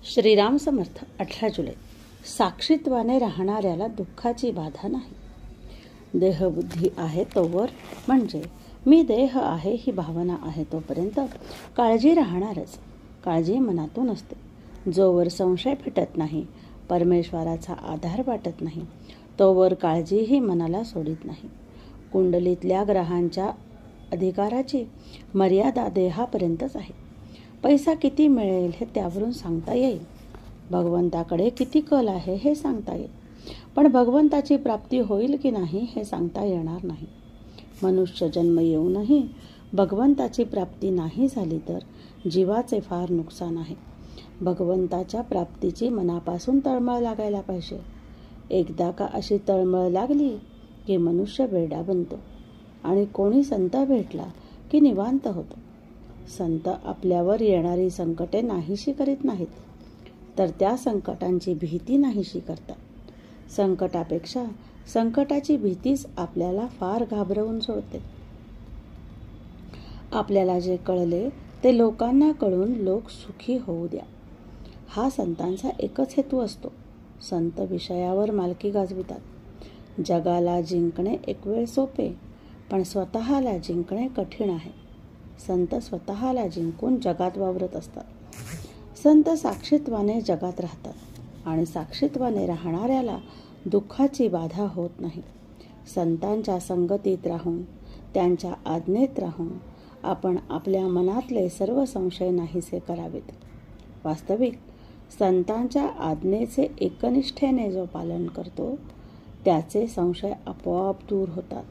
श्रीराम समर्थ 18 जुलै. साक्षीत्वाने राहणाऱ्याला दुःखाची बाधा नाही. देहबुद्धी आहे तोवर, म्हणजे मी देह आहे ही भावना आहे तोपर्यंत काळजी राहणारच. काळजी मनातून असते. जोवर संशय फिटत नाही, परमेश्वराचा आधार वाटत नाही, तोवर काळजीही मनाला सोडित नाही. कुंडलीतल्या ग्रहांच्या अधिकाराची मर्यादा देहापर्यंतच आहे. पैसा किती मिळेल हे त्यावरून सांगता येईल. भगवंताकडे किती कल आहे हे सांगता येईल. पण भगवंताची प्राप्ती होईल की नाही हे सांगता येणार नाही. मनुष्य जन्म येऊनही भगवंताची प्राप्ती नाही झाली तर जीवाचे फार नुकसान आहे. भगवंताच्या प्राप्तीची मनापासून तळमळ लागायला पाहिजे. एकदा का अशी तळमळ लागली की मनुष्य वेडा बनतो आणि कोणी संत भेटला की निवांत होतो. संत आपल्यावर येणारी संकटे नाहीशी करीत नाहीत, तर त्या संकटांची भीती नाहीशी करतात. संकटापेक्षा संकटाची भीतीच आपल्याला फार घाबरवून सोडते. आपल्याला जे कळले ते लोकांना कळून लोक सुखी होऊ द्या, हा संतांचा एकच हेतू असतो. संत विषयावर मालकी गाजवितात. जगाला जिंकणे एक वेळ सोपे, पण स्वतःला जिंकणे कठीण आहे. संत स्वतःला जिंकून जगात वावरत असतात. संत साक्षीत्वाने जगात राहतात आणि साक्षीत्वाने राहणाऱ्याला दुःखाची बाधा होत नाही. संतांच्या संगतीत राहून, त्यांच्या आज्ञेत राहून आपण आपल्या मनातले सर्व संशय नाहीसे करावेत. वास्तविक संतांच्या आज्ञेचे एकनिष्ठेने जो पालन करतो त्याचे संशय आपोआप दूर होतात.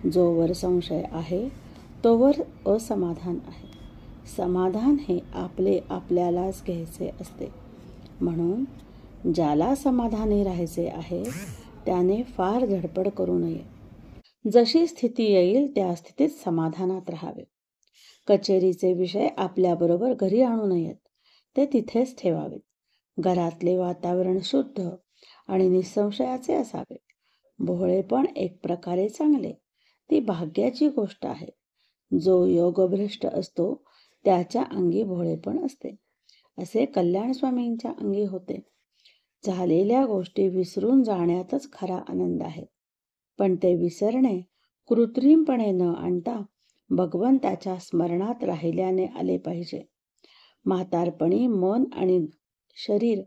जोवर संशय आहे तोवर असमाधान आहे. समाधान हे आपले आपल्यालाच घ्यायचे असते. म्हणून ज्याला समाधानी राहायचे आहे त्याने फार धडपड करू नये. जशी स्थिती येईल त्या स्थितीत समाधानात राहावे. कचेरीचे विषय आपल्याबरोबर घरी आणू नयेत, ते तिथेच ठेवावेत. घरातले वातावरण शुद्ध आणि निसंशयाचे असावे. भोळेपण एक प्रकारे चांगले, ती भाग्याची गोष्ट आहे. जो योगभ्रष्ट असतो त्याच्या अंगी भोळेपण असते, असे कल्याण स्वामींच्या अंगी होते. झालेल्या गोष्टी विसरून जाण्यातच खरा आनंद आहे, पण ते विसरणे कृत्रिमपणे न आणता भगवंताच्या स्मरणात राहिल्याने आले पाहिजे. म्हातारपणी मन आणि शरीर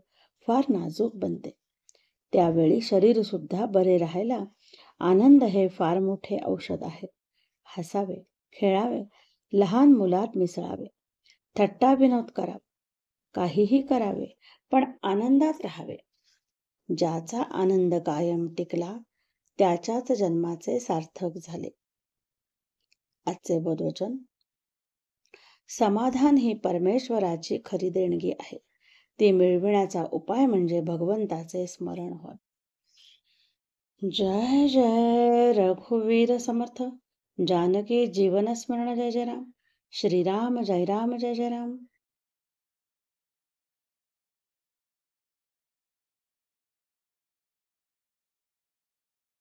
फार नाजूक बनते. त्यावेळी शरीर सुद्धा बरे राहायला आनंद हे फार मोठे औषध आहे. हसावे, खेळावे, लहान मुलात मिसळावे, थट्टा विनोद करावा, काहीही करावे, पण आनंदात राहावे. ज्याचा आनंद कायम टिकला त्याच्याच जन्माचे सार्थक झाले. आजचे बोधवचन: समाधान ही परमेश्वराची खरी देणगी आहे. ती मिळविण्याचा उपाय म्हणजे भगवंताचे स्मरण होय. जय जय रघुवीर समर्थ. जानकी जीवन स्मरण. जय जय राम. श्रीराम जय राम जय जय राम.